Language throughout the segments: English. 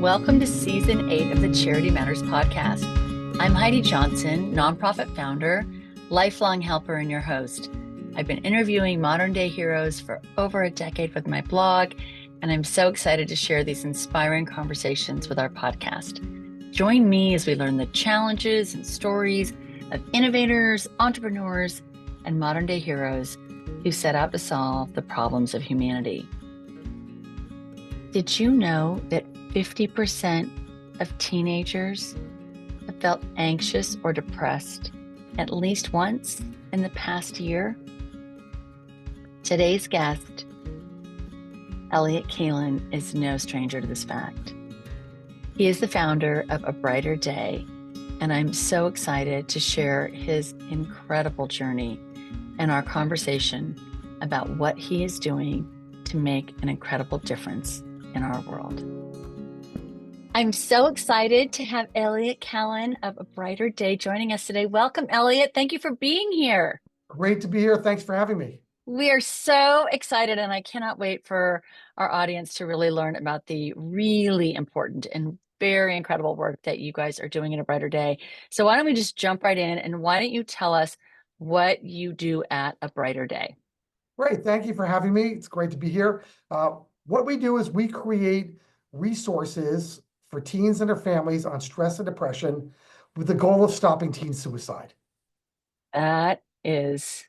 Welcome to Season 8 of the Charity Matters podcast. I'm Heidi Johnson, nonprofit founder, lifelong helper, and your host. I've been interviewing modern-day heroes for over a decade with my blog, and I'm so excited to share these inspiring conversations with our podcast. Join me as we learn the challenges and stories of innovators, entrepreneurs, and modern-day heroes who set out to solve the problems of humanity. Did you know that 50% of teenagers have felt anxious or depressed at least once in the past year? Today's guest, Elliot Kallen, is no stranger to this fact. He is the founder of A Brighter Day, and I'm so excited to share his incredible journey and our conversation about what he is doing to make an incredible difference in our world. I'm so excited to have Elliot Kallen of A Brighter Day joining us today. Welcome, Elliot. Thank you for being here. Great to be here. Thanks for having me. We are so excited, and I cannot wait for our audience to really learn about the really important and very incredible work that you guys are doing in A Brighter Day. So why don't we just jump right in, and why don't you tell us what you do at A Brighter Day? Great. Thank you for having me. It's great to be here. What we do is we create resources for teens and their families on stress and depression with the goal of stopping teen suicide. That is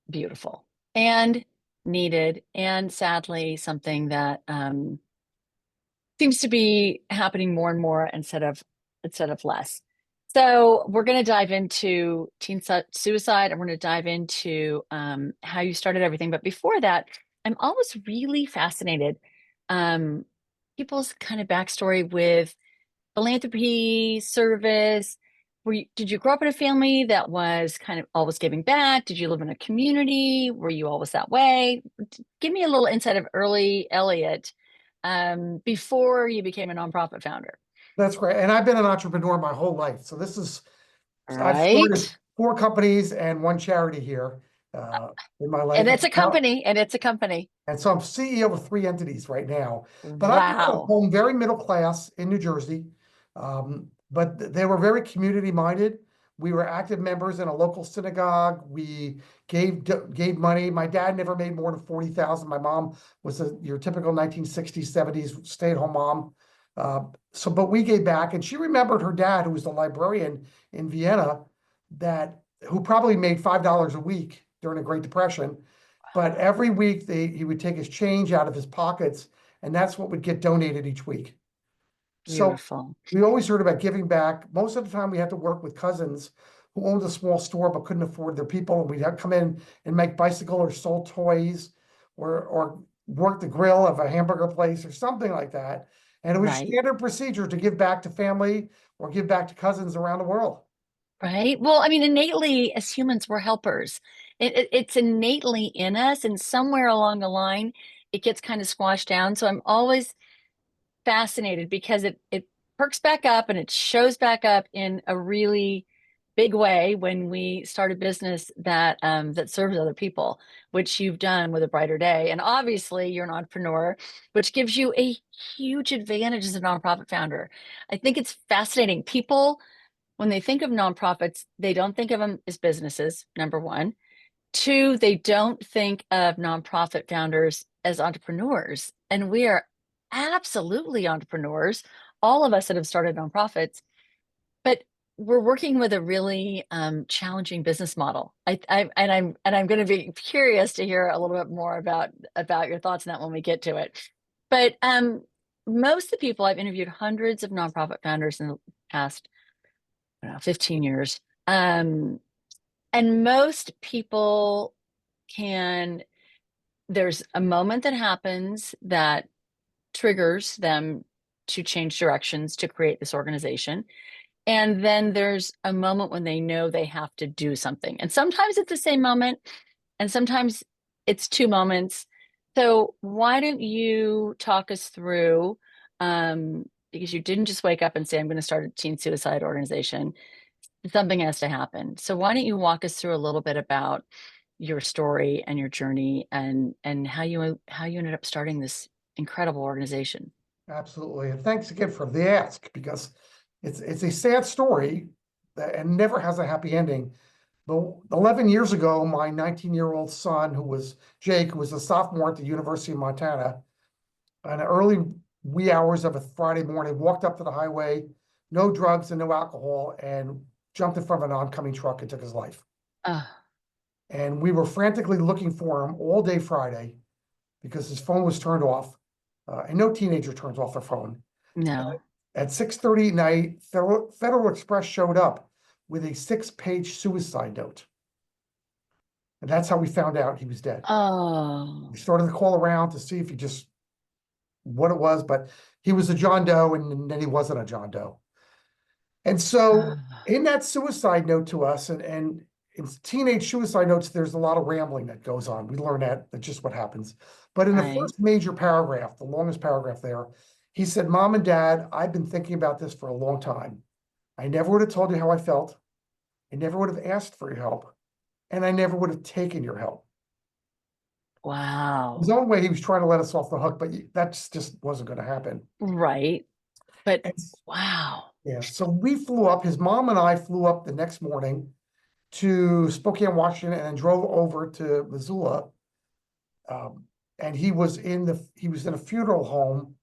beautiful and needed, and sadly something that seems to be happening more and more instead of less. So we're going to dive into teen suicide, and we're going to dive into how you started everything. But before that, I'm always really fascinated people's kind of backstory with philanthropy, service. Did you grow up in a family that was kind of always giving back? Did you live in a community? Were you always that way? Give me a little insight of early Elliot before you became a nonprofit founder. That's great. And I've been an entrepreneur my whole life. So I've started Right. 4 companies and 1 charity here in my life. And it's a company, And so I'm CEO of 3 entities right now. But I grew up at Wow. home, very middle class in New Jersey. But they were very community minded. We were active members in a local synagogue. We gave money. My dad never made more than 40,000. My mom was your typical 1960s, 70s stay-at-home mom. But we gave back, and she remembered her dad, who was the librarian in Vienna, who probably made $5 a week during the Great Depression. But every week he would take his change out of his pockets, and that's what would get donated each week. Beautiful. So we always heard about giving back. Most of the time we had to work with cousins who owned a small store but couldn't afford their people, and we'd have to come in and make bicycle or sold toys or work the grill of a hamburger place or something like that. And it was Right. standard procedure to give back to family or give back to cousins around the world. Right. Well, I mean, innately as humans, we're helpers. It's innately in us, and somewhere along the line, it gets kind of squashed down. So I'm always fascinated because it perks back up and it shows back up in a really big way when we start a business that serves other people, which you've done with A Brighter Day. And obviously you're an entrepreneur, which gives you a huge advantage as a nonprofit founder. I think it's fascinating. People, when they think of nonprofits, they don't think of them as businesses, number one. 2, they don't think of nonprofit founders as entrepreneurs. And we are absolutely entrepreneurs, all of us that have started nonprofits, but we're working with a really challenging business model. I'm going to be curious to hear a little bit more about your thoughts on that when we get to it. But most of the people I've interviewed, hundreds of nonprofit founders in the past 15 years, and most people there's a moment that happens that triggers them to change directions to create this organization. And then there's a moment when they know they have to do something. And sometimes it's the same moment, and sometimes it's 2 moments. So why don't you talk us through, because you didn't just wake up and say, I'm going to start a teen suicide organization. Something has to happen. So why don't you walk us through a little bit about your story and your journey and how you ended up starting this incredible organization? Absolutely. And thanks again for the ask, because it's a sad story that and never has a happy ending. But 11 years ago, my 19-year-old son, who was Jake, who was a sophomore at the University of Montana, in the early wee hours of a Friday morning, walked up to the highway, no drugs and no alcohol, and jumped in front of an oncoming truck and took his life. Oh, And we were frantically looking for him all day Friday because his phone was turned off. And no teenager turns off their phone. no. At 6:30 at night, Federal Express showed up with a 6-page suicide note. And that's how we found out he was dead. Oh, We started to call around to see if he just what it was, but he was a John Doe, and then he wasn't a John Doe. And so oh, in that suicide note to us, and in teenage suicide notes, there's a lot of rambling that goes on. We learn that's just what happens. But in the right. first major paragraph, the longest paragraph there, he said, "Mom and Dad, I've been thinking about this for a long time. I never would have told you how I felt. I never would have asked for your help. And I never would have taken your help." His Wow. own way, he was trying to let us off the hook, but that just wasn't going to happen. Right. But And wow. yeah, so we flew up. His mom and I flew up the next morning to Spokane, Washington, and then drove over to Missoula. Um, and he was in a funeral home,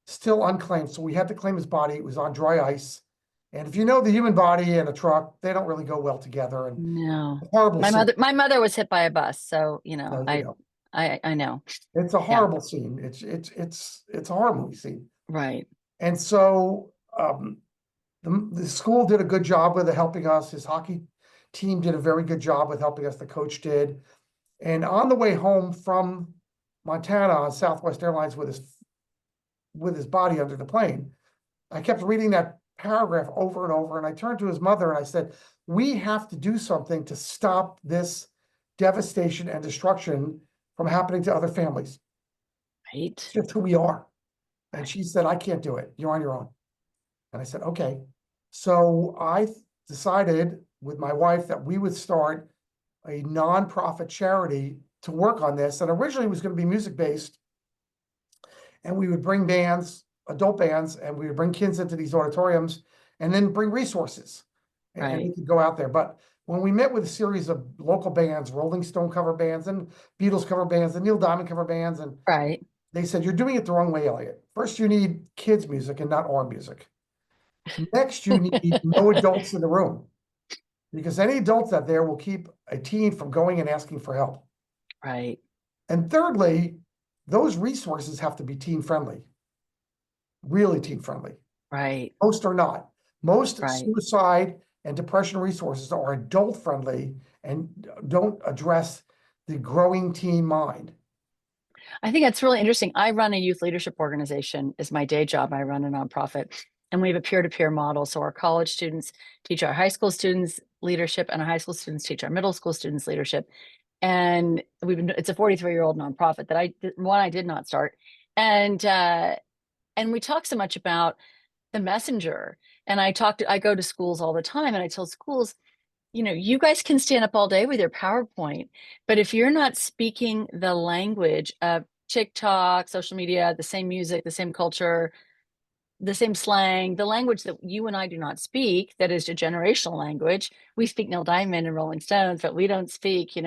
still unclaimed. So we had to claim his body. It was on dry ice. And if you know the human body and a truck, they don't really go well together. And No. horrible scene. My mother was hit by a bus, so So, you know, I know. it's a Yeah. horrible scene. It's a horror movie scene. Right. And so the school did a good job with helping us. His hockey team did a very good job with helping us. The coach did. And on the way home from Montana on Southwest Airlines with his body under the plane, I kept reading that paragraph over and over. And I turned to his mother and I said, "We have to do something to stop this devastation and destruction from happening to other families. It's Right. just who we are." And Right. she said, "I can't do it. You're on your own." And I said, "Okay." So I decided with my wife that we would start a nonprofit charity to work on this. And originally it was going to be music based. And we would bring bands, adult bands, and we would bring kids into these auditoriums and then bring resources. And Right. we could go out there. But when we met with a series of local bands, Rolling Stone cover bands and Beatles cover bands and Neil Diamond cover bands, and Right. they said, "You're doing it the wrong way, Elliot. First, you need kids' music and not our music. Next, you need no adults in the room, because any adults out there will keep a teen from going and asking for help. Right. And thirdly, those resources have to be teen friendly, really teen friendly. Right. Most are not. Most Right. suicide and depression resources are adult friendly and don't address the growing teen mind." I think that's really interesting. I run a youth leadership organization is my day job. I run a nonprofit and we have a peer-to-peer model. So our college students teach our high school students leadership and our high school students teach our middle school students leadership. And it's a 43-year-old nonprofit that I did not start. And we talk so much about the messenger. And I go to schools all the time and I tell schools, you guys can stand up all day with your PowerPoint, but if you're not speaking the language of TikTok, social media, the same music, the same culture, the same slang, the language that you and I do not speak, that is a generational language. We speak Neil Diamond and Rolling Stones, but we don't speak,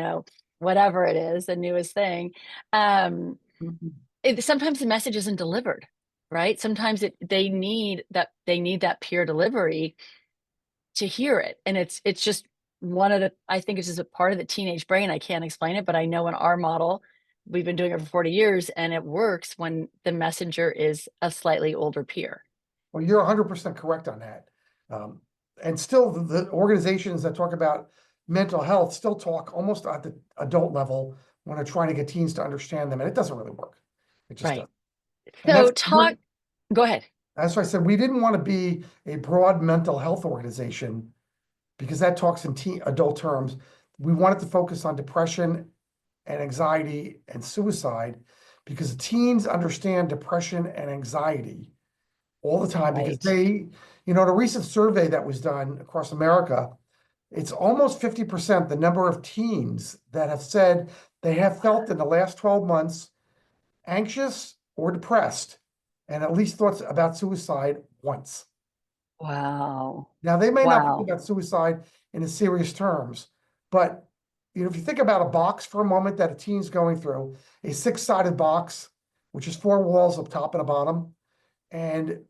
whatever it is, the newest thing. Um, Mhm. Sometimes the message isn't delivered, right? Sometimes they need that peer delivery to hear it. And it's just I think it's just a part of the teenage brain. I can't explain it, but I know in our model, we've been doing it for 40 years and it works when the messenger is a slightly older peer. Well, you're 100% correct on that. Um, and still, the organizations that talk about mental health still talk almost at the adult level when they're trying to get teens to understand them, and it doesn't really work. It just Right. doesn't. And So go ahead. that's why I said we didn't want to be a broad mental health organization, because that talks in adult terms. We wanted to focus on depression and anxiety and suicide, because teens understand depression and anxiety all the time, because Right. in a recent survey that was done across America, it's almost 50% the number of teens that have said they have felt in the last 12 months anxious or depressed. and at least thoughts about suicide once. Wow. Now, they may not think Wow. about suicide in a serious terms, but if you think about a box for a moment that a teen's going through, a six-sided box, which is four walls up top and a bottom, and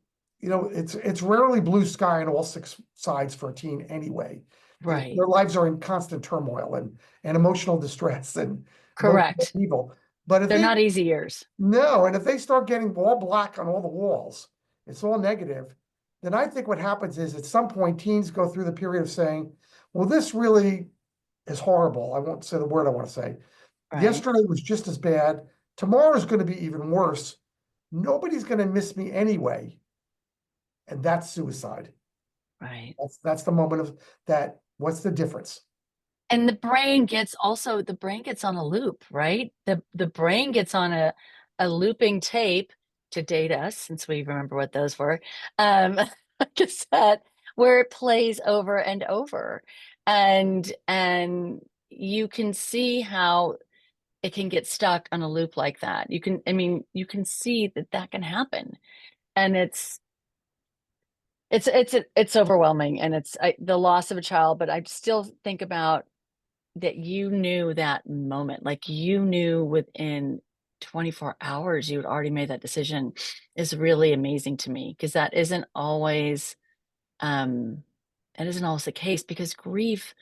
it's rarely blue sky on all six sides for a teen anyway. Right. Their lives are in constant turmoil and emotional distress and emotional Correct. upheaval. But if They're they not easy years. no, and if they start getting all black on all the walls, it's all negative, then I think what happens is at some point teens go through the period of saying, well, this really is horrible. I won't say the word I want to say. Right. Yesterday was just as bad. Tomorrow's going to be even worse. Nobody's going to miss me anyway. And that's suicide. Right. That's the moment of that. What's the difference? And the brain gets on a loop, right? The brain gets on a looping tape, to date us, since we remember what those were, um, a cassette, where it plays over and over. And you can see how it can get stuck on a loop like that. I mean, you can see that that can happen. And it's overwhelming, and the loss of a child, but I still think about that you knew that moment, like you knew within 24 hours you had already made that decision, is really amazing to me, because um that isn't always the case, because grief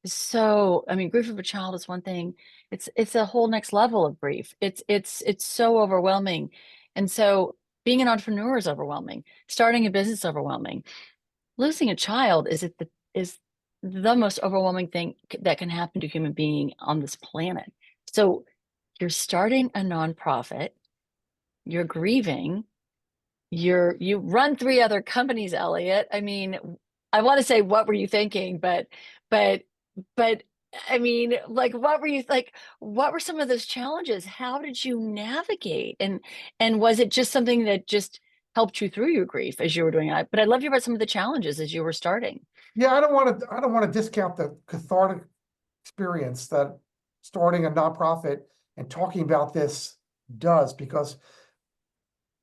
is so, I mean, grief of a child is one thing. It's a whole next level of grief. It's so overwhelming. And so being an entrepreneur is overwhelming. Starting a business is overwhelming. Losing a child is the most overwhelming thing that can happen to a human being on this planet. So you're starting a nonprofit, you're grieving, you run three other companies, Elliot. I mean, I want to say, what were you thinking? But but I mean, like, what were some of those challenges? How did you navigate? And was it just something that just helped you through your grief as you were doing it? But I'd love to hear about some of the challenges as you were starting. Yeah, I don't want to discount the cathartic experience that starting a nonprofit and talking about this does, because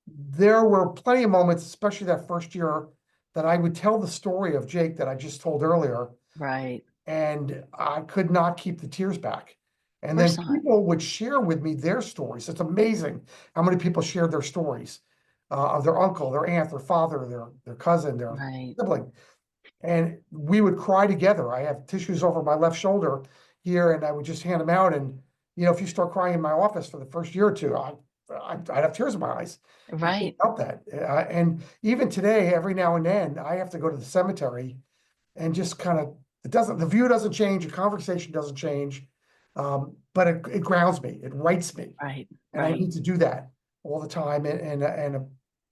there were plenty of moments, especially that first year, that I would tell the story of Jake that I just told earlier, Right. and I could not keep the tears back. Of And then course not. people would share with me their stories. It's amazing how many people shared their stories of their uncle, their aunt, their father, their cousin, their Right. sibling, and we would cry together. I have tissues over my left shoulder here, and I would just hand them out. And if you start crying in my office for the first year or two, I'd have tears in my eyes. You can't Right. help that. And even today, every now and then, I have to go to the cemetery and just kind of, the view doesn't change, the conversation doesn't change, but it grounds me, it rights me, Right. and I Right. need to do that all the time, and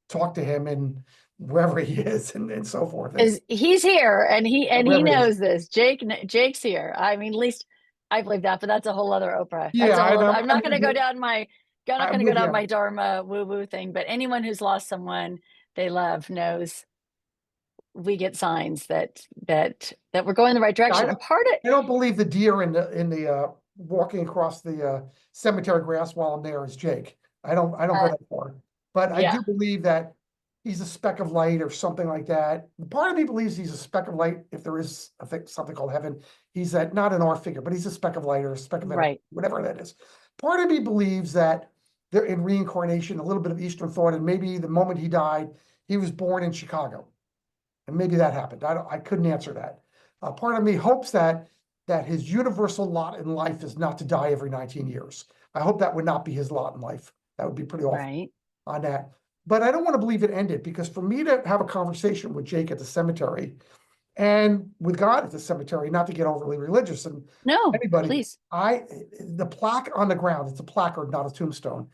talk to him and wherever he is, and so forth. Is he's here, and he Wherever it is. knows this. Jake's here. I mean, at least I believe that, but that's a whole other Oprah. That's Yeah, a whole and other, I'm, I'm I'm not going with to go you. down my I'm not going I'm to go with down you. my Dharma woo woo thing, but anyone who's lost someone they love knows we get signs that we're going in the right I direction. don't, And part of I don't believe the deer in the walking across the cemetery grass while I'm there is Jake. I don't go uh, that far, but I yeah, do believe that he's a speck of light or something like that. Part of me believes he's a speck of light. If there is, I think, something called heaven, he's that, not an R figure, but he's a speck of light or a speck of energy, right, whatever that is. Part of me believes that they're in reincarnation, a little bit of Eastern thought, and maybe the moment he died, he was born in Chicago. And maybe that happened. I couldn't answer that. Part of me hopes that his universal lot in life is not to die every 19 years. I hope that would not be his lot in life. That would be pretty awful right. on that. But I don't want to believe it ended, because for me to have a conversation with Jake at the cemetery and with God at the cemetery, not to get overly religious and No, anybody, please. the plaque on the ground, it's a placard, not a tombstone,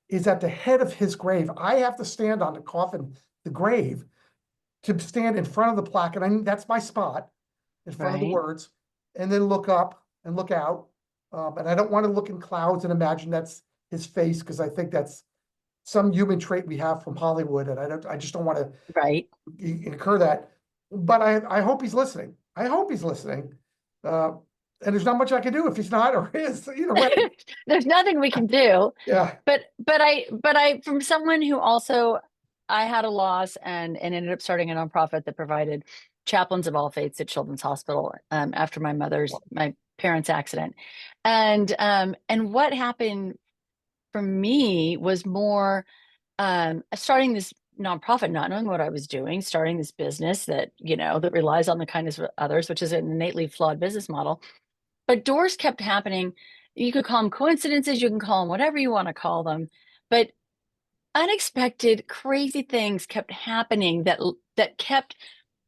is at the head of his grave. I have to stand on the coffin, the grave, to stand in front of the plaque, and that's my spot in front of the Right, words, and then look up and look out. And I don't want to look in clouds and imagine that's his face, because I think that's some human trait we have from Hollywood, and I just don't want to right. incur that. But I hope he's listening. I hope he's listening. Uh, and there's not much I can do if he's not or is. Either way, There's nothing we can do. yeah. But I from someone who also I had a loss and ended up starting a nonprofit that provided chaplains of all faiths at Children's Hospital after my parents' accident. And what happened for me was more starting this nonprofit, not knowing what I was doing, starting this business that, that relies on the kindness of others, which is an innately flawed business model. But doors kept happening. You could call them coincidences, you can call them whatever you want to call them. But unexpected, crazy things kept happening that kept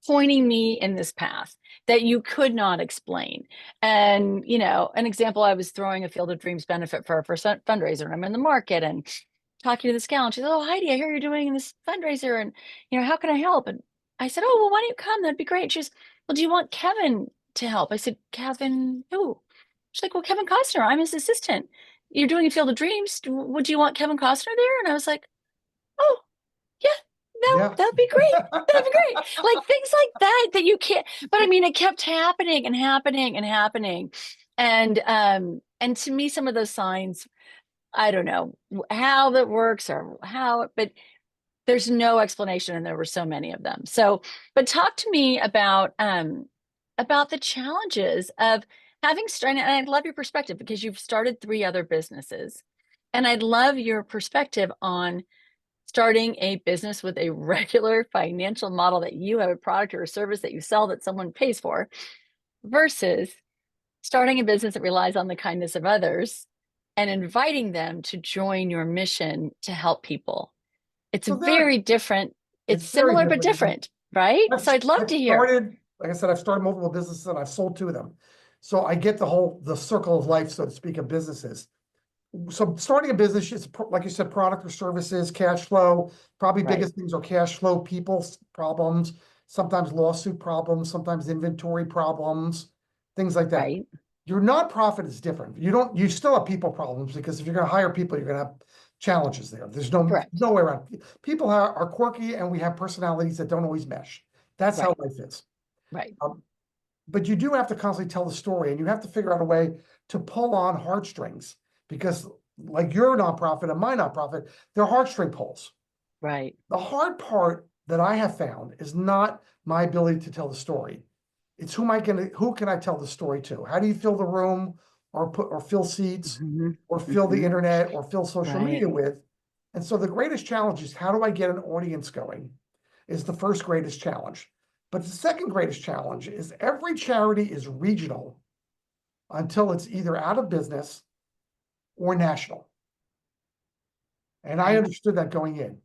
pointing me in this path that you could not explain. And, an example, I was throwing a Field of Dreams benefit for a fundraiser, and I'm in the market and talking to this gal, and she said, "Oh, Heidi, I hear you're doing this fundraiser, and how can I help?" And I said, "Oh, well, why don't you come? That'd be great." She's, "Well, do you want Kevin to help?" I said, "Kevin who?" She's like, "Well, Kevin Costner. I'm his assistant. You're doing a Field of Dreams. Would you want Kevin Costner there?" And I was like, "Oh, yeah, Yeah. that'd be great. That'd be great." Like things like that you can't, but I mean, it kept happening and happening and happening. And to me, some of those signs, I don't know how that works or but there's no explanation. And there were so many of them. So, but talk to me about the challenges of having started, and I love your perspective because you've started 3 other businesses. And I'd love your perspective on starting a business with a regular financial model that you have a product or a service that you sell that someone pays for versus starting a business that relies on the kindness of others and inviting them to join your mission to help people. It's So there, very different. It's it's very similar but different. different, right? I've, So I'd love I've to hear. started, like I said, I've started multiple businesses and I've sold 2 of them. So I get the circle of life, so to speak, of businesses. So starting a business is, like you said, product or services, cash flow. Probably Right, biggest things are cash flow, people's problems, sometimes lawsuit problems, sometimes inventory problems, things like that. right, Your nonprofit is different. You still have people problems because if you're going to hire people, you're going to have challenges there. There's correct, no way around. People are quirky and we have personalities that don't always mesh. That's how right, life is. right, Um, but you do have to constantly tell the story and you have to figure out a way to pull on heartstrings because like your nonprofit and my nonprofit, they're heartstring pulls. right. The hard part that I have found is not my ability to tell the story. It's who can I tell the story to? How do you fill the room or fill seats Hmm. or fill the Hmm. internet or fill social Right. media with? And so the greatest challenge is how do I get an audience going is the first greatest challenge. But the second greatest challenge is every charity is regional until it's either out of business or national. And I Right. understood that going in.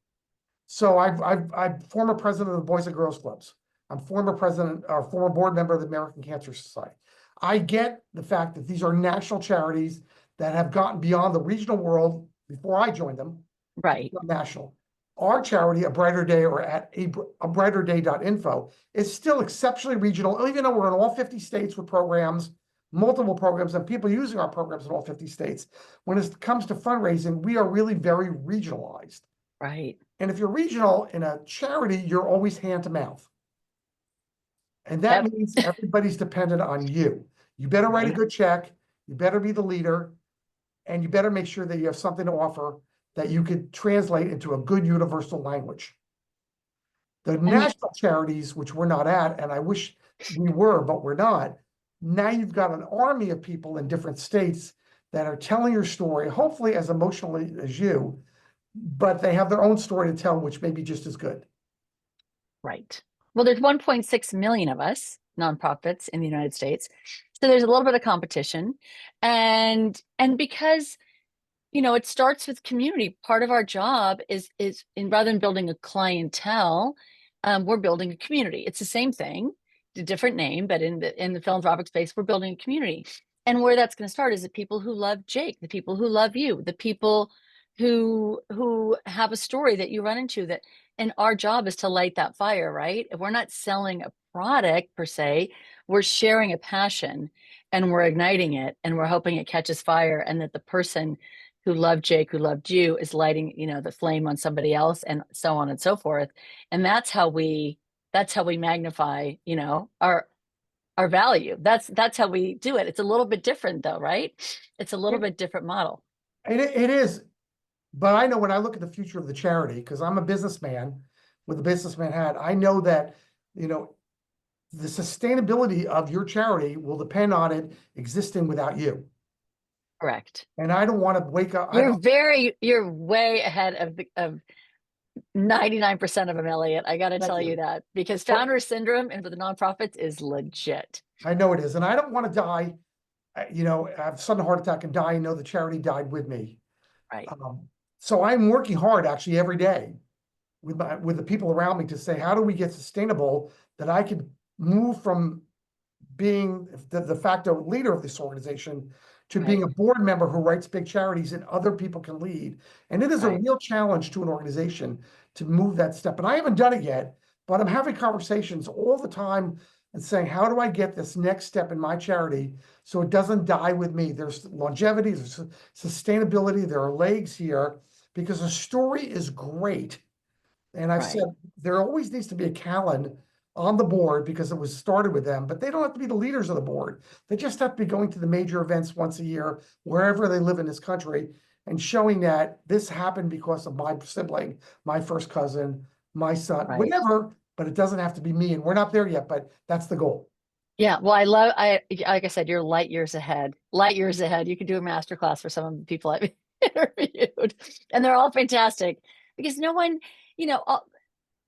So I'm former president of the Boys and Girls Clubs. I'm former president or former board member of the American Cancer Society. I get the fact that these are national charities that have gotten beyond the regional world before I joined them to Right. become national. Our charity, A Brighter Day, or at a brighterday.info, is still exceptionally regional, even though we're in all 50 states with programs, multiple programs, and people using our programs in all 50 states. When it comes to fundraising, we are really very regionalized. Right. And if you're regional in a charity, you're always hand to mouth. And that Yep. means everybody's dependent on you. You better write a Right. good check. You better be the leader. And you better make sure that you have something to offer that you could translate into a good universal language. The And national charities, which we're not at, and I wish we were, but we're not. Now you've got an army of people in different states that are telling your story, hopefully as emotionally as you, but they have their own story to tell, which may be just as good. right. Well, there's 1.6 million of us nonprofits in the United States. So there's a little bit of competition. And because it starts with community. Part of our job is in rather than building a clientele, we're building a community. It's the same thing, a different name, but in the philanthropic space, we're building a community. And where that's going to start is the people who love Jake, the people who love you, the people who have a story that you run into that, and our job is to light that fire, right? If we're not selling a product per se, we're sharing a passion and we're igniting it and we're hoping it catches fire and that the person who loved Jake, who loved you, is lighting, the flame on somebody else, and so on and so forth. And that's how we magnify, our value. That's how we do it. It's a little bit different though, right? It's a little It, bit different model. it is, but I know when I look at the future of the charity, because I'm a businessman with a businessman hat. I know that, you know, the sustainability of your charity will depend on it existing without you. Correct. And I don't want to wake up. I don't, You're way ahead of 99% of them, Elliot. I got to thank tell you you. that because But founder syndrome and for the nonprofits is legit. I know it is. And I don't want to die, you know, have a sudden heart attack and die and know the charity died with me. Right. Um, so I'm working hard actually every day with the people around me to say, how do we get sustainable that I could move from being the de facto leader of this organization to being Right. a board member who writes big charities and other people can lead. And it is a Right. real challenge to an organization to move that step. And I haven't done it yet, but I'm having conversations all the time and saying, how do I get this next step in my charity so it doesn't die with me? There's longevity, there's sustainability, there are legs here because the story is great. And I've said Right. there always needs to be a Kallen on the board because it was started with them, but they don't have to be the leaders of the board. They just have to be going to the major events once a year, wherever they live in this country, and showing that this happened because of my sibling, my first cousin, my son, Right. whatever, but it doesn't have to be me. And we're not there yet, but that's the goal. Yeah. Well, like I said, you're light years ahead. Light years ahead. You could do a master class for some of the people I've interviewed, and they're all fantastic because no one, you know,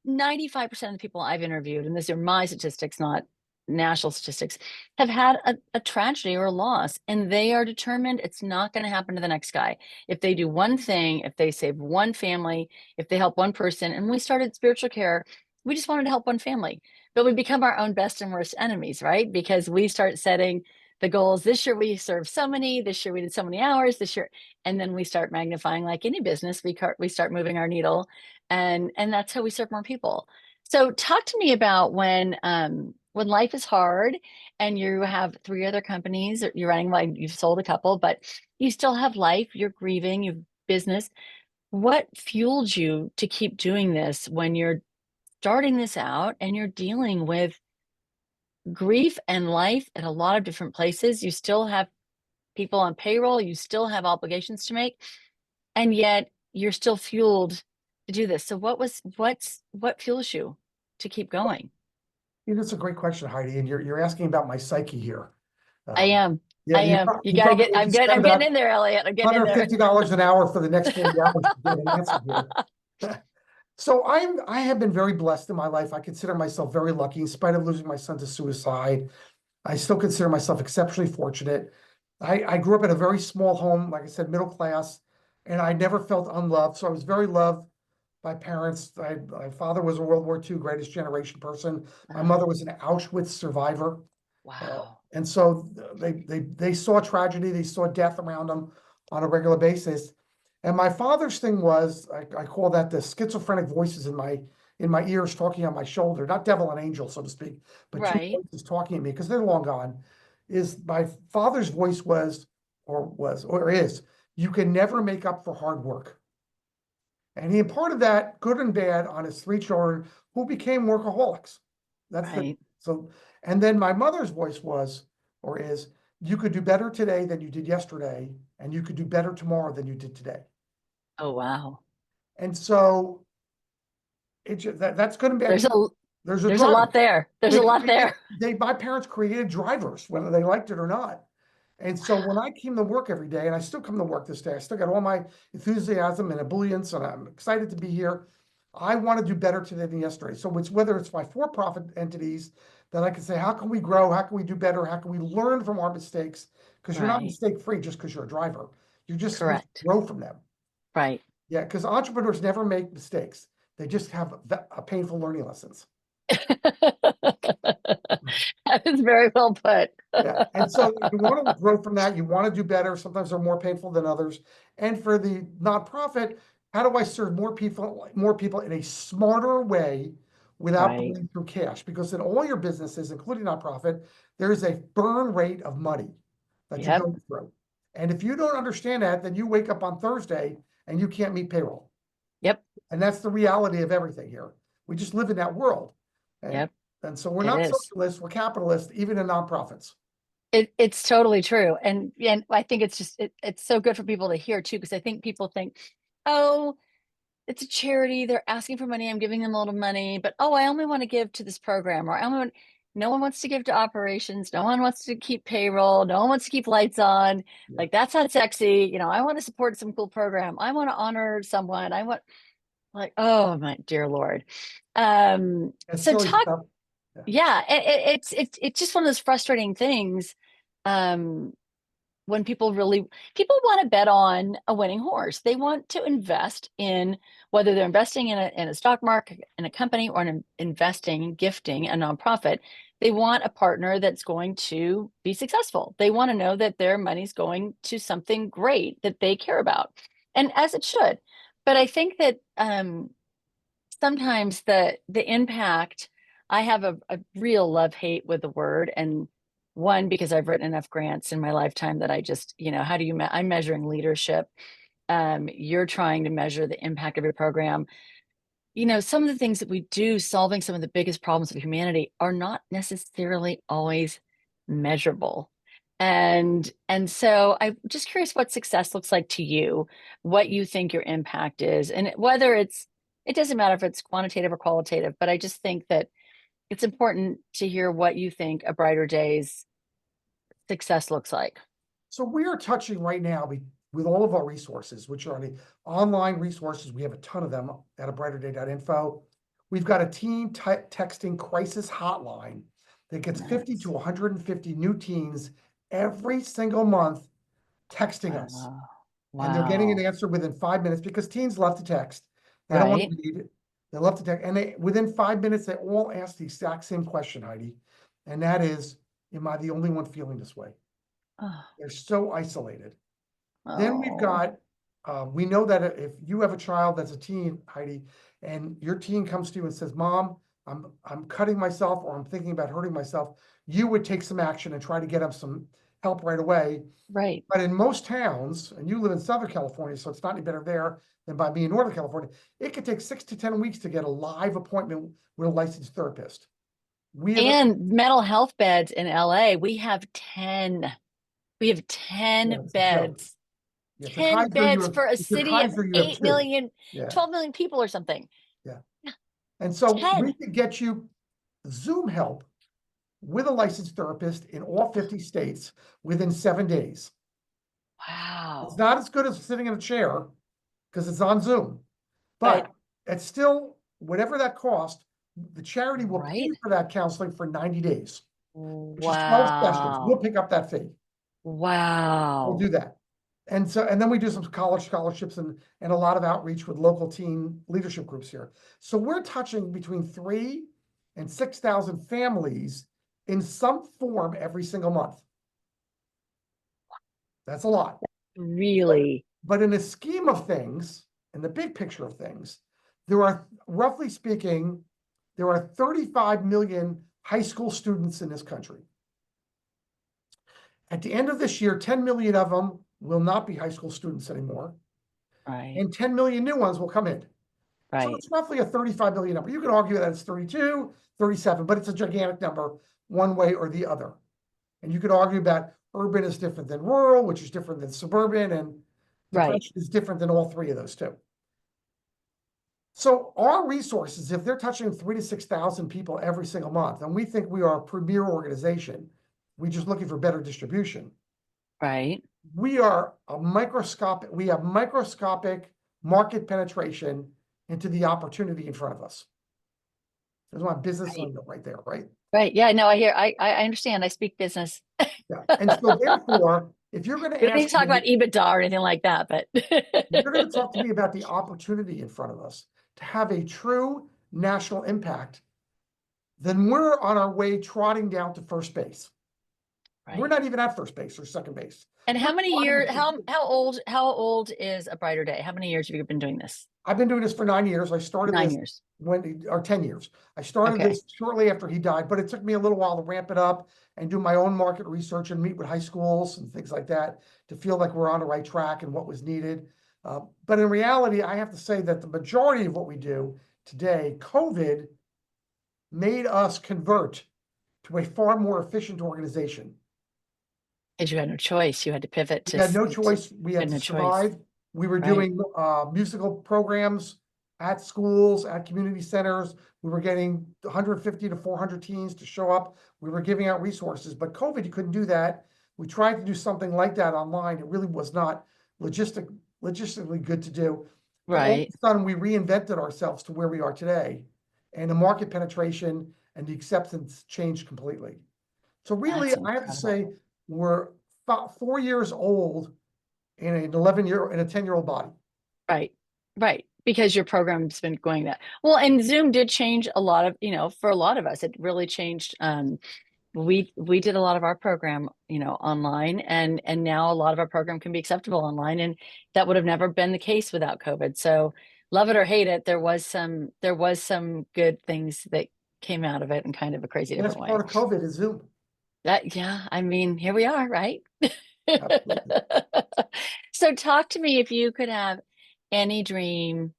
95% of the people I've interviewed, and these are my statistics, not national statistics, have had a tragedy or a loss, and they are determined it's not going to happen to the next guy. If they do one thing, if they save one family, if they help one person, and we started spiritual care, we just wanted to help one family, but we become our own best and worst enemies, right? Because we start setting the goals. This year we served so many, this year we did so many hours, this year, and then we start magnifying like any business, we start moving our needle and that's how we serve more people. So talk to me about when life is hard and you have three other companies, or you're running, well, you've sold a couple, but you still have life, you're grieving, you've business. What fueled you to keep doing this when you're starting this out and you're dealing with grief and life at a lot of different places? You still have people on payroll, you still have obligations to make, and yet you're still fueled to do this. So what fuels you to keep going? You know, it's a great question, Heidi, and you're asking about my psyche here. I Um, am. yeah, I am. You you got to probably get, need to spend I'm getting about in there, Elliot. I'm getting in there. $150 an hour for the next 40 hours to get an answer here. So I have been very blessed in my life. I consider myself very lucky in spite of losing my son to suicide. I still consider myself exceptionally fortunate. I grew up in a very small home, like I said, middle class, and I never felt unloved. So I was very loved by parents. My father was a World War II greatest generation person. My mother Oh, was an Auschwitz survivor. wow. And so they saw tragedy, they saw death around them on a regular basis. And my father's thing was, I call that the schizophrenic voices in my ears talking on my shoulder, not devil and angel, so to speak, but two Right. voices talking at me because they're long gone. Is my father's voice or is, you can never make up for hard work. And he imparted that, good and bad, on his three children who became workaholics. That's the Right. so. And then my mother's voice was or is, you could do better today than you did yesterday, and you could do better tomorrow than you did today. Oh, wow. And so that's going to There's be, a there's a there's a driver. lot there. There's a lot there. My parents created drivers, whether they liked it or not. And so when I came to work every day, and I still come to work this day, I still got all my enthusiasm and ebullience, and I'm excited to be here. I want to do better today than yesterday. So it's whether it's my for-profit entities that I can say, how can we grow? How can we do better? How can we learn from our mistakes? Because you're not Right. mistake-free just because you're a driver. You're just supposed to Correct. grow from them. Right. Yeah, because entrepreneurs never make mistakes. They just have a painful learning lessons. That is very well put. Yeah. And so you want to grow from that. You want to do better. Sometimes they're more painful than others. And for the nonprofit, how do I serve more people in a smarter way without Right. burning through cash? Because in all your businesses, including nonprofit, there is a burn rate of money that you're Yep. going through. And if you don't understand that, then you wake up on Thursday and you can't meet payroll. Yep. And that's the reality of everything here. We just live in that world. And, Yep. and so we're It not is. socialists, we're capitalists, even in nonprofits. It's totally true. And I think it's just it's so good for people to hear too, because I think people think, oh, it's a charity. They're asking for money. I'm giving them a little money, but oh, I only want to give to this program, or I only want, no one wants to give to operations. No one wants to keep payroll. No one wants to keep lights on. Yeah. Like that's not sexy. I want to support some cool program. I want to honor someone. I want like, oh my dear Lord. It's So silly talk, stuff. Yeah. yeah, it's just one of those frustrating things. Um, when people want to bet on a winning horse. They want to invest in, whether they're investing in a stock market, in a company, or investing, gifting a nonprofit. They want a partner that's going to be successful. They want to know that their money's going to something great that they care about, and as it should. But I think that sometimes the impact, I have a real love hate with the word. And one, because I've written enough grants in my lifetime that I just, how do you I'm measuring leadership. You're trying to measure the impact of your program. Some of the things that we do solving some of the biggest problems of humanity are not necessarily always measurable. And so I'm just curious what success looks like to you, what you think your impact is, and whether it doesn't matter if it's quantitative or qualitative, but I just think that it's important to hear what you think a brighter day's success looks like. So we are touching right now with all of our resources, which are the online resources. We have a ton of them at a brighterday.info. We've got a teen texting crisis hotline that gets 50 to Nice. 150 new teens every single month texting us. Wow. And they're getting an Wow. answer within 5 minutes because teens love to text. They don't want Right. to read. They love to text. And within 5 minutes, they all ask the exact same question, Heidi. And that is, am I the only one feeling this way? Oh. They're so isolated. Then we've Oh. got, we know that if you have a child that's a teen, Heidi, and your teen comes to you and says, Mom, I'm cutting myself, or I'm thinking about hurting myself, you would take some action and try to get them some help right away. Right. But in most towns, and you live in Southern California, so it's not any better there than by me in Northern California, it could take 6 to 10 weeks to get a live appointment with a licensed therapist. We have, And mental health beds in LA, we have 10. We have yeah, 10 it's a joke. beds. Yeah, it's a 10 Kaiser, beds for a it's a city of Kaiser, you have 8 two. million, Yeah, 12 million people or something. yeah. And so we 10. could get you Zoom help with a licensed therapist in all 50 states within 7 days. It's Wow. not as good as sitting in a chair because it's on Zoom, But but it's still, whatever that cost, the charity will pay right. for that counseling for 90 days, which is 12 sessions. We'll Wow. pick up that fee. We'll do Wow. that. And then we do some college scholarships and a lot of outreach with local teen leadership groups here. So we're touching between 3 and 6,000 families in some form every single month. That's a lot. Really? But in the scheme of things, in the big picture of things, there are, roughly speaking, there are 35 million high school students in this country. At the end of this year, 10 million of them will not be high school students anymore, Right. and 10 million new ones will come in. So Right. it's roughly a 35 million number. You can argue that it's 32, 37, but it's a gigantic number one way or the other. And you could argue that urban is different than rural, which is different than suburban, and Right. depression is different than all three of those two. So our resources, if they're touching 3 to 6,000 people every single month, and we think we are a premier organization, we're just looking for better distribution. Right. We are we have microscopic market penetration into the opportunity in front of us. There's my business Right. lingo right there, right? Right. Yeah, no, I understand. I speak business. Yeah. And so therefore, if you're going to We don't need ask to talk me, about EBITDA or anything like that, but you're going to talk to me about the opportunity in front of us to have a true national impact, then we're on our way trotting down to first base. We're right. not even at first base or second base. And We're how many trotting years, to first base. how old is A Brighter Day? How many years have you been doing this? I've been doing this for 9 years. I started 9 years. or 10 years. I started Okay. this shortly after he died, but it took me a little while to ramp it up and do my own market research and meet with high schools and things like that to feel like we're on the right track and what was needed. But in reality, I have to say that the majority of what we do today, COVID made us convert to a far more efficient organization. Because you had no choice. You had to pivot We had no choice. We you had had to no choice. survive. We were Right. doing musical programs at schools, at community centers. We were getting 150 to 400 teens to show up. We were giving out resources, but COVID, you couldn't do that. We tried to do something like that online. It really was not logistically good to do. But all of Right. a sudden, we reinvented ourselves to where we are today. And the market penetration and the acceptance changed completely. So really, That's I have to incredible. say, we're about 4 years old in an 11-year, in a 10-year-old body. Right. Right. Because your program's been going that well, and Zoom did change a lot of, for a lot of us, it really changed. We did a lot of our program, online, and now a lot of our program can be acceptable online, and that would have never been the case without COVID. So love it or hate it, there was some good things that came out of it in kind of a crazy And that's different way. part of COVID is Zoom. That, yeah, I mean, here we are, right? Absolutely. So talk to me, if you could have any dream,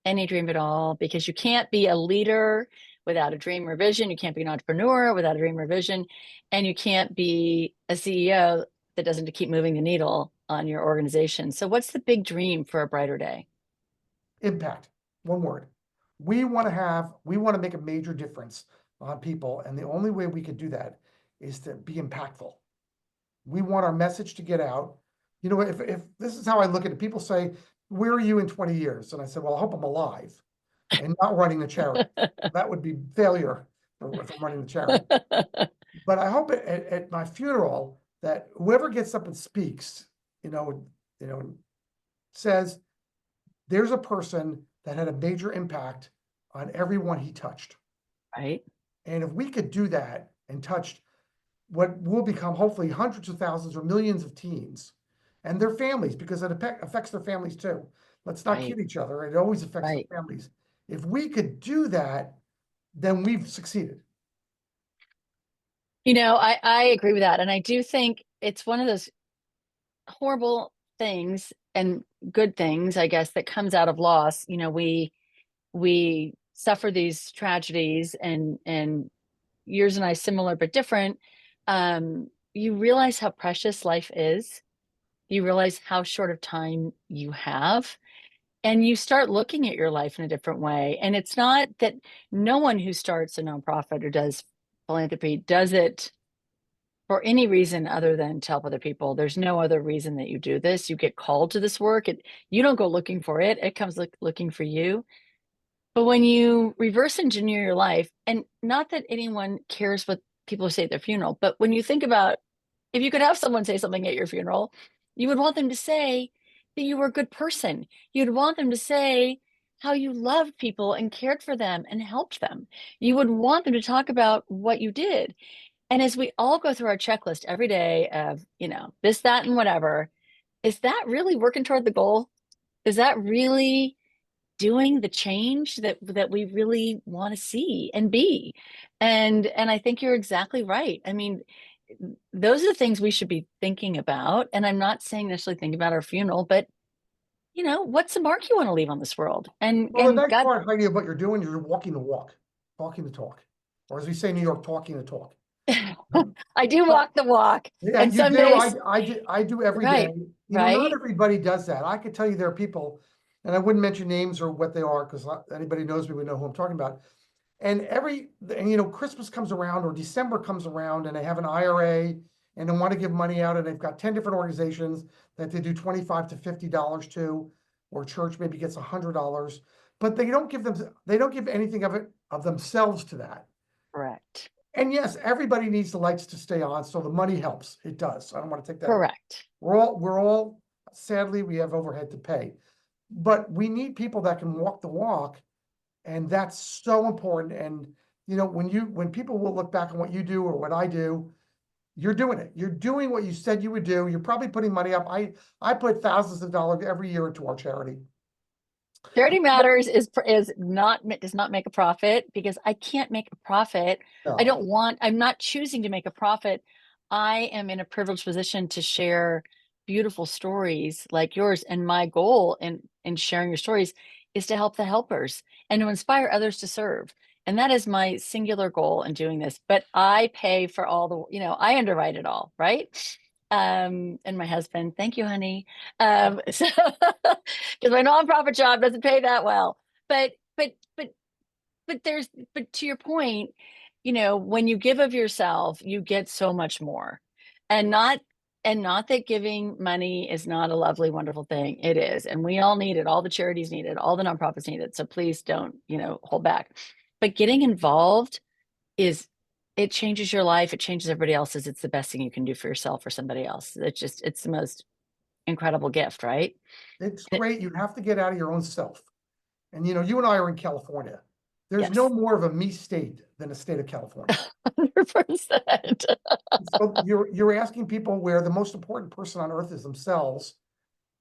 any dream at all, because you can't be a leader without a dream or vision. You can't be an entrepreneur without a dream or vision. And you can't be a CEO that doesn't keep moving the needle on your organization. So what's the big dream for a brighter day? Impact, one word. We want to make a major difference on people. And the only way we could do that is to be impactful. We want our message to get out. You know, if this is how I look at it, people say, where are you in 20 years? And I said, well, I hope I'm alive and not running the charity. That would be failure if I'm running the charity. But I hope at my funeral that whoever gets up and speaks, you know, says there's a person that had a major impact on everyone he touched. Right, And if we could do that and touch what will become hopefully hundreds of thousands or millions of teens and their families, because it affects their families too. Let's not right, kid each other. It always affects right. their families. If we could do that, then we've succeeded. I agree with that. And I do think it's one of those horrible things and good things, I guess, that comes out of loss. We suffer these tragedies, and yours and I similar but different. You realize how precious life is. You realize how short of time you have, and you start looking at your life in a different way. And it's not that no one who starts a nonprofit or does philanthropy does it for any reason other than to help other people. There's no other reason that you do this. You get called to this work. You don't go looking for it. It comes looking for you. But when you reverse engineer your life, and not that anyone cares what people say at their funeral, but when you think about, if you could have someone say something at your funeral, you would want them to say that you were a good person. You'd want them to say how you loved people and cared for them and helped them. You would want them to talk about what you did. And as we all go through our checklist every day of, this, that, and whatever, is that really working toward the goal? Is that really doing the change that we really want to see and be? And I think you're exactly right. I mean, those are the things we should be thinking about. And I'm not saying necessarily think about our funeral, but what's the mark you want to leave on this world? And Well, the and nice God, part, Heidi, of what you're doing, you're walking the walk, talking the talk, or as we say in New York, talking the talk. Um, I do but walk the walk. yeah, And you some do. days, I do every day. right, You know, not right, everybody does that. I could tell you there are people, and I wouldn't mention names or what they are because anybody knows me would know who I'm talking about. And Christmas comes around or December comes around and they have an IRA and they want to give money out and they've got 10 different organizations that they do $25 to $50 to, or church maybe gets $100, but they don't give anything of themselves to that. correct, And yes, everybody needs the lights to stay on, so the money helps. It does. I don't want to take that away. correct. We're all sadly we have overhead to pay, but we need people that can walk the walk, and that's so important. And when people will look back on what you do or what I do, you're doing it. You're doing what you said you would do. You're probably putting money up. I put thousands of dollars every year into our charity. Charity Matters is not does not make a profit, because I can't make a profit. No, I'm not choosing to make a profit. I am in a privileged position to share beautiful stories like yours. And my goal in sharing your stories is to help the helpers and to inspire others to serve. And that is my singular goal in doing this. But I pay for all I underwrite it all, right? And my husband, thank you, honey. So because my nonprofit job doesn't pay that well. but but but but to your point, when you give of yourself, you get so much more. And not that giving money is not a lovely, wonderful thing. It is. And we all need it. All the charities need it. All the nonprofits need it. So please don't, hold back. But getting involved is it changes your life. It changes everybody else's. It's the best thing you can do for yourself or somebody else. It's the most incredible gift, right? It's great. You have to get out of your own self. And you and I are in California. There's no Yes. more of a me state than a state of California. 100%. So you're asking people where the most important person on earth is themselves.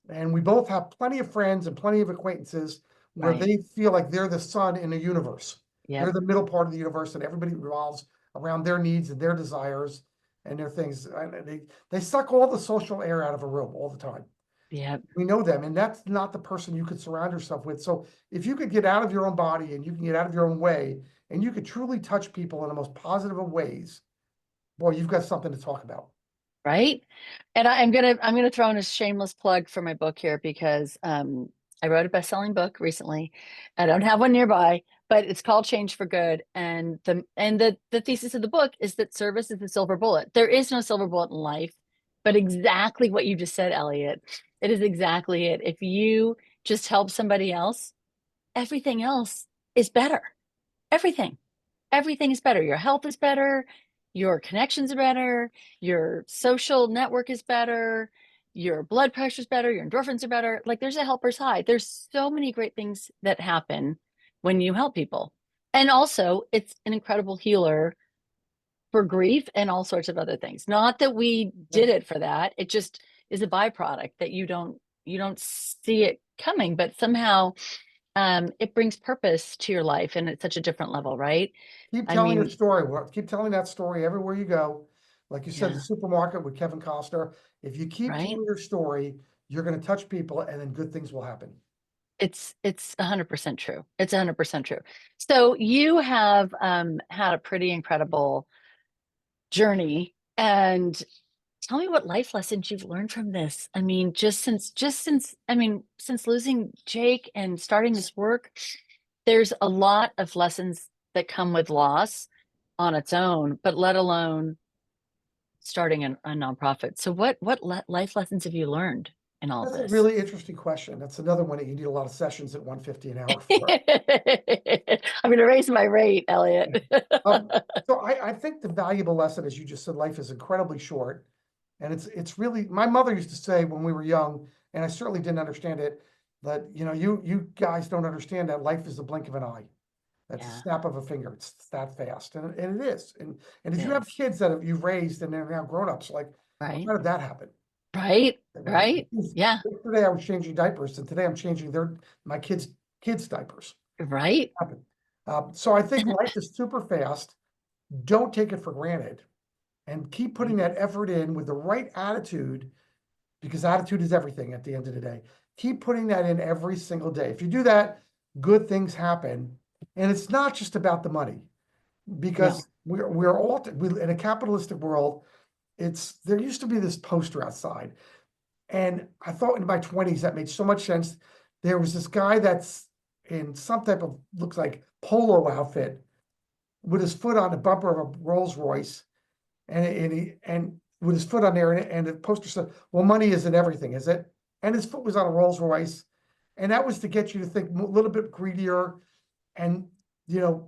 And we both have plenty of friends and plenty of acquaintances where Right. they feel like they're the sun in the universe. They're Yep. the middle part of the universe, and everybody revolves around their needs and their desires and their things. And they suck all the social air out of a room all the time. Yep. We know them, and that's not the person you could surround yourself with. So if you could get out of your own body and you can get out of your own way, and you could truly touch people in the most positive of ways, boy, you've got something to talk about. Right. And I'm gonna throw in a shameless plug for my book here because I wrote a best-selling book recently. I don't have one nearby, but it's called Change for Good. And the thesis of the book is that service is the silver bullet. There is no silver bullet in life, but exactly what you just said, Elliot. It is exactly it. If you just help somebody else, everything else is better. Everything. Everything is better. Your health is better, your connections are better, your social network is better, your blood pressure is better, your endorphins are better. Like there's a helper's high. There's so many great things that happen when you help people. And also, it's an incredible healer for grief and all sorts of other things. Not that we did it for that. It just is a byproduct that you don't see it coming, but somehow it brings purpose to your life and it's such a different level, right? Keep I telling your mean, story. Keep telling that story everywhere you go. Like you said, the yeah, supermarket with Kevin Costner. If you keep right. telling your story, you're going to touch people, and then good things will happen. It's 100% true. It's 100% true. So you have had a pretty incredible journey, and tell me what life lessons you've learned from this. I mean, since losing Jake and starting this work, there's a lot of lessons that come with loss on its own, but let alone starting a nonprofit. So what life lessons have you learned in all That's a this? really interesting question. That's another one that you need a lot of sessions at 150 an hour for. I'm going to raise my rate, Yeah. Elliot. Um, so I think the valuable lesson, as you just said, life is incredibly short. And it's really, my mother used to say when we were young, and I certainly didn't understand it, that you guys don't understand that life is the blink of an eye. That's a Yeah, snap of a finger. It's that fast, and it is. And it if you have is. kids that you've raised and they're now grown-ups, like, well, Right. how did that happen? Right. Right? Right. Yeah. Yesterday I was changing diapers, and today I'm changing my kids' diapers. Right. Happened. So I think life is super fast. Don't take it for granted, and keep putting Right. that effort in with the right attitude, because attitude is everything at the end of the day. Keep putting that in every single day. If you do that, good things happen. And it's not just about the money, No. because we're all in a capitalistic world. There used to be this poster outside, and I thought in my 20s that made so much sense. There was this guy that's in some type of, looks like, polo outfit with his foot on the bumper of a Rolls Royce, and with his foot on there, and the poster said, "Well, money isn't everything, is it?" And his foot was on a Rolls Royce, and that was to get you to think a little bit greedier and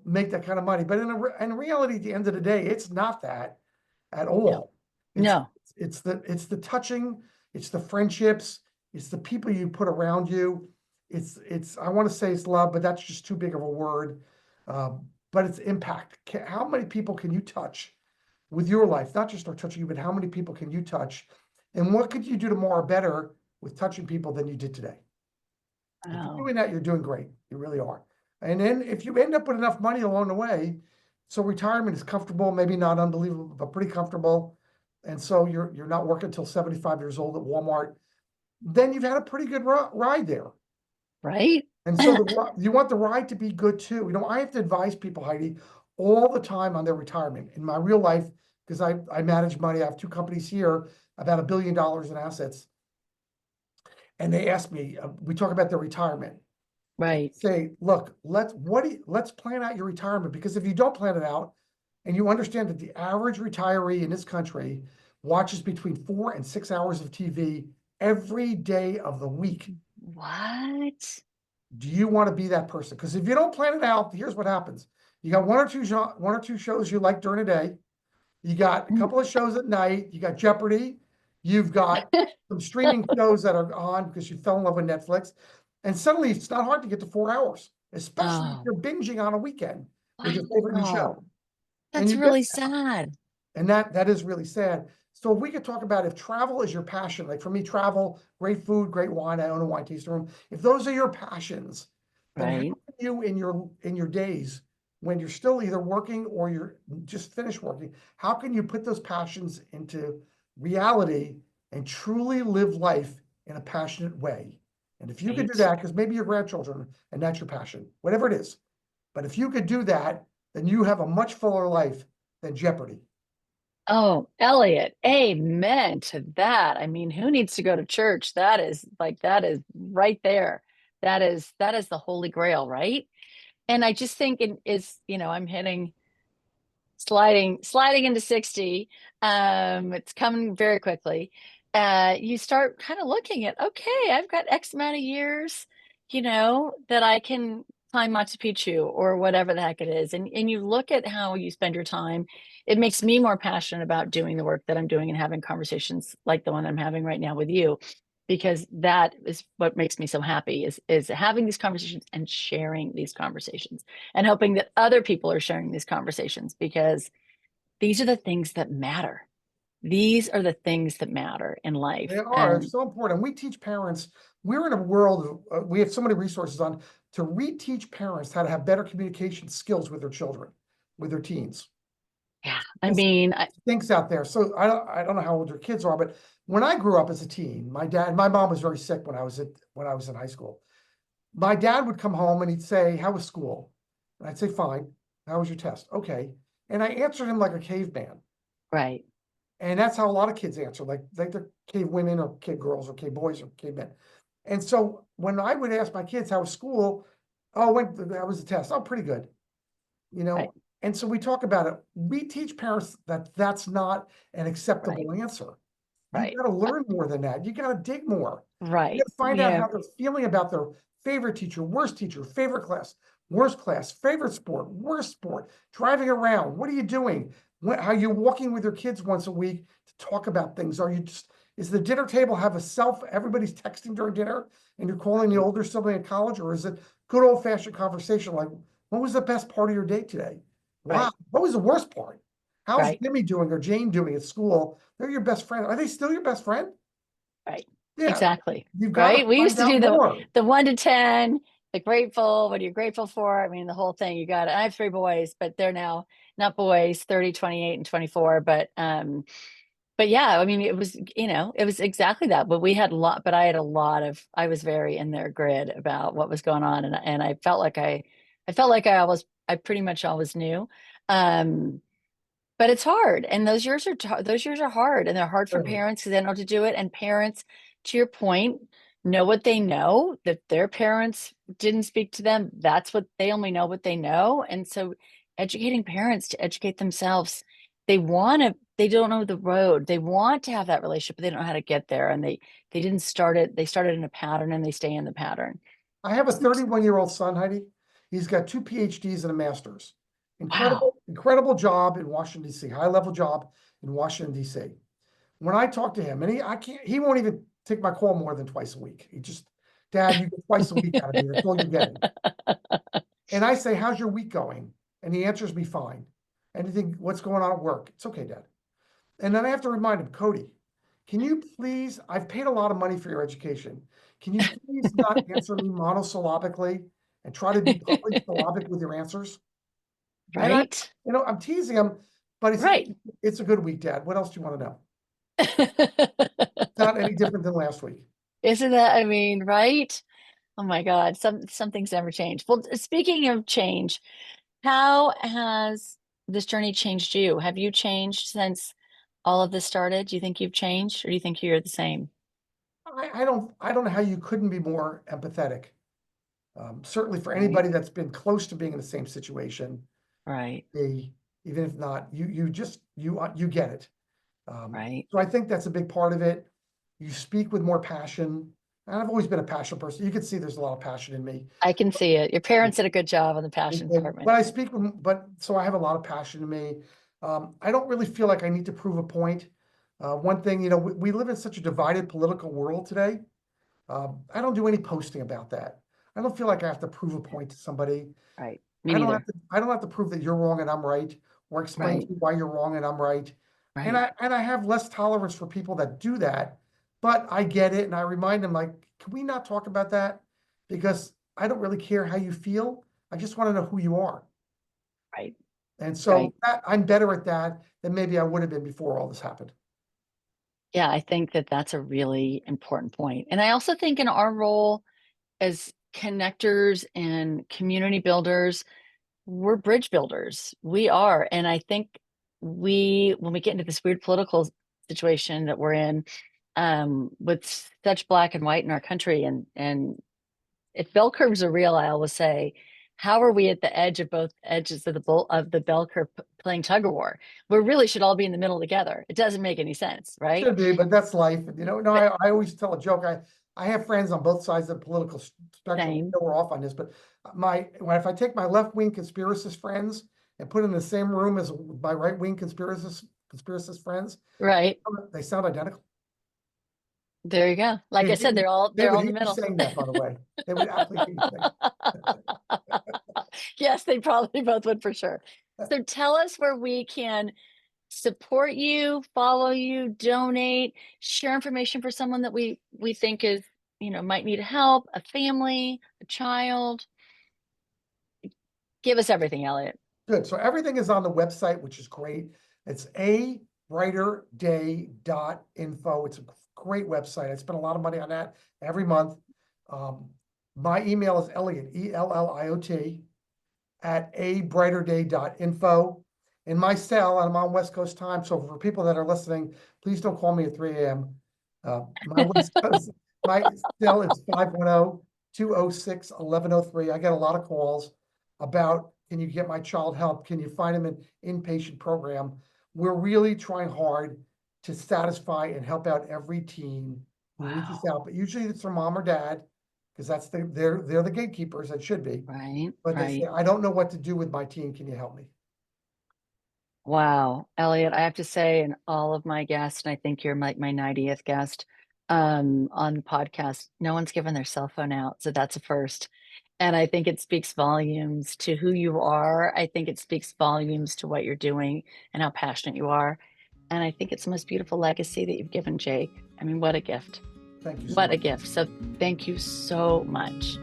make that kind of money. But in reality, at the end of the day, it's not that at No. all. It's No. it's the touching, it's the friendships, it's the people you put around you. It's I want to say it's love, but that's just too big of a word. But it's impact. How many people can you touch with your life? Not just touching you, but how many people can you touch? And what could you do tomorrow better with touching people than you did today? If you're Oh, doing that, you're doing great. You really are. And then if you end up with enough money along the way, so retirement is comfortable, maybe not unbelievable, but pretty comfortable. And so you're not working until 75 years old at Walmart, then you've had a pretty good ride there. right. And so you want the ride to be good too. I have to advise people, Heidi, all the time on their retirement. In my real life, because I manage money, I have two companies here, about $1 billion in assets. And they ask me, we talk about their retirement. Right. Say, look, let's plan out your retirement, because if you don't plan it out and you understand that the average retiree in this country watches between 4 and 6 hours of TV every day of the week. What? Do you want to be that person? Because if you don't plan it out, here's what happens. You got one or two shows you like during the day. You got a couple of shows at night. You got Jeopardy. You've got some streaming shows that are on because you fell in love with Netflix. And suddenly it's not hard to get to 4 hours, especially if Oh, you're binging on a weekend with your favorite new show. wow. And That's you get really sad. and that is really sad. So if we could talk about, if travel is your passion, like for me, travel, great food, great wine, I own a wine tasting room. If those are your passions, then how Right. can you in your days when you're still either working or you're just finished working, how can you put those passions into reality and truly live life in a passionate way? And if you could do Right. that, because maybe your grandchildren and that's your passion, whatever it is. But if you could do that, then you have a much fuller life than Jeopardy. Oh, Elliot, amen to that. I mean, who needs to go to church? That is like, that is right there. That is the Holy Grail, right? And I just think it is, I'm hitting sliding into 60. It's coming very quickly. You start kind of looking at, okay, I've got X amount of years, that I can climb Machu Picchu or whatever the heck it is. And you look at how you spend your time. It makes me more passionate about doing the work that I'm doing and having conversations like the one I'm having right now with you, because that is what makes me so happy is having these conversations and sharing these conversations and hoping that other people are sharing these conversations, because these are the things that matter. These are the things that matter in They life. are. It's And so important. We teach parents. We're in a world. We have so many resources on to reteach parents how to have better communication skills with their children, with their teens. yeah, I This mean, stinks out there. So I don't know how old your kids are, but when I grew up as a teen, my mom was very sick when I was in high school. My dad would come home and he'd say, "How was school?" And I'd say, "Fine." "How was your test?" "Okay." And I answered him like a caveman. right, And that's how a lot of kids answer, like they're cave women or cave girls or cave boys or cave men. And so when I would ask my kids how was school, oh, that was the test. Oh, pretty good, you right, know. And so we talk about it. We teach parents that that's not an right, acceptable answer. You right, got to learn more than that. You got to dig more. You right. got to find out how they're feeling about their favorite teacher, favorite class, worst class, favorite sport, worst sport, driving around. What are you doing? How you walking with your kids once a week to talk about things? Is the dinner table have everybody's texting during dinner and you're calling the Right, older sibling in college, or is it good old fashioned conversation like, what was the best part of your day today? Wow. right, What was the worst part? How's right, Jimmy doing or Jane doing at school? They're your best friend. Are they still your best friend? right. Yeah. Exactly. You've got to Right. We used find to out do the more. the 1 to 10, the grateful, what are you grateful for? I mean, the whole thing. You got it. I have three boys, but they're now not boys, 30, 28, and 24. But yeah, I mean, it was exactly that. But we had a lot, but I was very in their grid about what was going on. And I felt like I pretty much always knew. Um, but it's hard. And those years are hard, and they're hard for Certainly. parents because they don't know how to do it. And parents, to your point, know what they know, that their parents didn't speak to them. That's what they only know what they know. And so educating parents to educate themselves, they don't know the road. They want to have that relationship, but they don't know how to get there. And they didn't start it. They started in a pattern and they stay in the pattern. I have a 31-year-old son, Heidi. He's got two PhDs and a master's. Wow. Incredible job in Washington, D.C., high level job in Washington, D.C. When I talk to him, and he won't even take my call more than twice a week. Dad, you get twice a week out of me. That's all you're getting. And I say, how's your week going? And he answers me fine. Anything, what's going on at work? It's okay, Dad. And then I have to remind him, Cody, can you please, I've paid a lot of money for your education. Can you please not answer me monosyllabically and try to be polysyllabic with your answers? And Right. I'm teasing him, but he says, Right. it's a good week, Dad. What else do you want to know? It's not any different than last week. Isn't that, I mean, right? Oh my God, some things never change. Well, speaking of change, how has this journey changed you? Have you changed since all of this started? Do you think you've changed, or do you think you're the same? I don't know how you couldn't be more empathetic. Certainly for Right. anybody that's been close to being in the same situation, Right. even if not, you just, you get it. Right. So I think that's a big part of it. You speak with more passion. And I've always been a passionate person. You can see there's a lot of passion in me. I can see it. Your parents did a good job on the passion But department. I speak with, so I have a lot of passion in me. I don't really feel like I need to prove a point. One thing, we live in such a divided political world today. I don't do any posting about that. I don't feel like I have to prove a point to somebody. Right. Me neither. I don't have to prove that you're wrong and I'm right, or explain to Right. you why you're wrong and I'm right. And Right. I have less tolerance for people that do that, but I get it and I remind them, like, can we not talk about that? Because I don't really care how you feel. I just want to know who you are. Right. And Right. so I'm better at that than maybe I would have been before all this happened. Yeah, I think that that's a really important point. And I also think in our role as connectors and community builders, we're bridge builders. We are. And I think when we get into this weird political situation that we're in, with such black and white in our country, and if bell curves are real, I always say, how are we at the edge of both edges of the bell curve playing tug of war? We really should all be in the middle together. It doesn't make any sense, right? Should be, but that's life. No, But I always tell a joke. I have friends on both sides of the political spectrum. I same, know we're off on this, but if I take my left-wing conspiracist friends and put in the same room as my right-wing conspiracist friends, right? they sound identical. There you go. Like I said, They they're would all in the hate me middle. saying that, by the way. They would absolutely hate me saying Yes, they probably both would for sure. So tell us where we can support you, follow you, donate, share information for someone that we think is, might need help, a family, a child. Give us everything, Elliot. Good. So everything is on the website, which is great. It's abrighterday.info. It's a great website. I spend a lot of money on that every month. My email is Elliot, ELLIOT, at abrighterday.info. In my cell, I'm on West Coast time. So for people that are listening, please don't call me at 3 a.m. My West Coast, my cell is 510-206-1103. I get a lot of calls about, can you get my child help? Can you find him an inpatient program? We're really trying hard to satisfy and help out every teen who reaches Wow. out, but usually it's their mom or dad, because they're the gatekeepers, that should be. Right, But they say, right. I don't know what to do with my teen. Can you help me? Wow. Elliot, I have to say, and all of my guests, and I think you're like my 90th guest on the podcast, no one's given their cell phone out. So that's a first. And I think it speaks volumes to who you are. I think it speaks volumes to what you're doing and how passionate you are. And I think it's the most beautiful legacy that you've given Jake. I mean, what a gift. Thank you so What a much. gift. So thank you so much.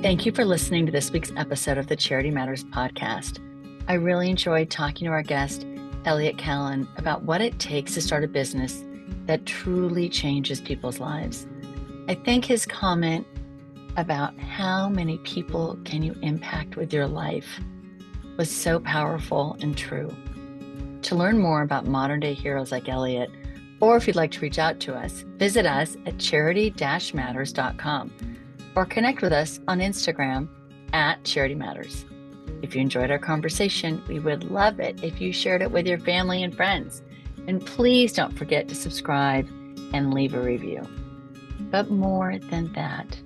Thank you for listening to this week's episode of the Charity Matters podcast. I really enjoyed talking to our guest, Elliot Kallen, about what it takes to start a business that truly changes people's lives. I think his comment about how many people can you impact with your life was so powerful and true. To learn more about modern day heroes like Elliot, or if you'd like to reach out to us, visit us at charity-matters.com or connect with us on Instagram at Charity Matters. If you enjoyed our conversation, we would love it if you shared it with your family and friends. And please don't forget to subscribe and leave a review. But more than that,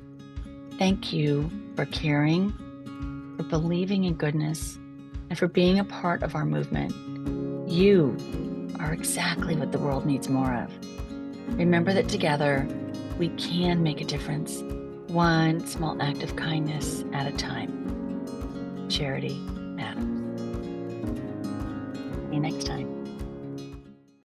thank you for caring, for believing in goodness, and for being a part of our movement. You are exactly what the world needs more of. Remember that together, we can make a difference, one small act of kindness at a time. Charity matters. See you next time.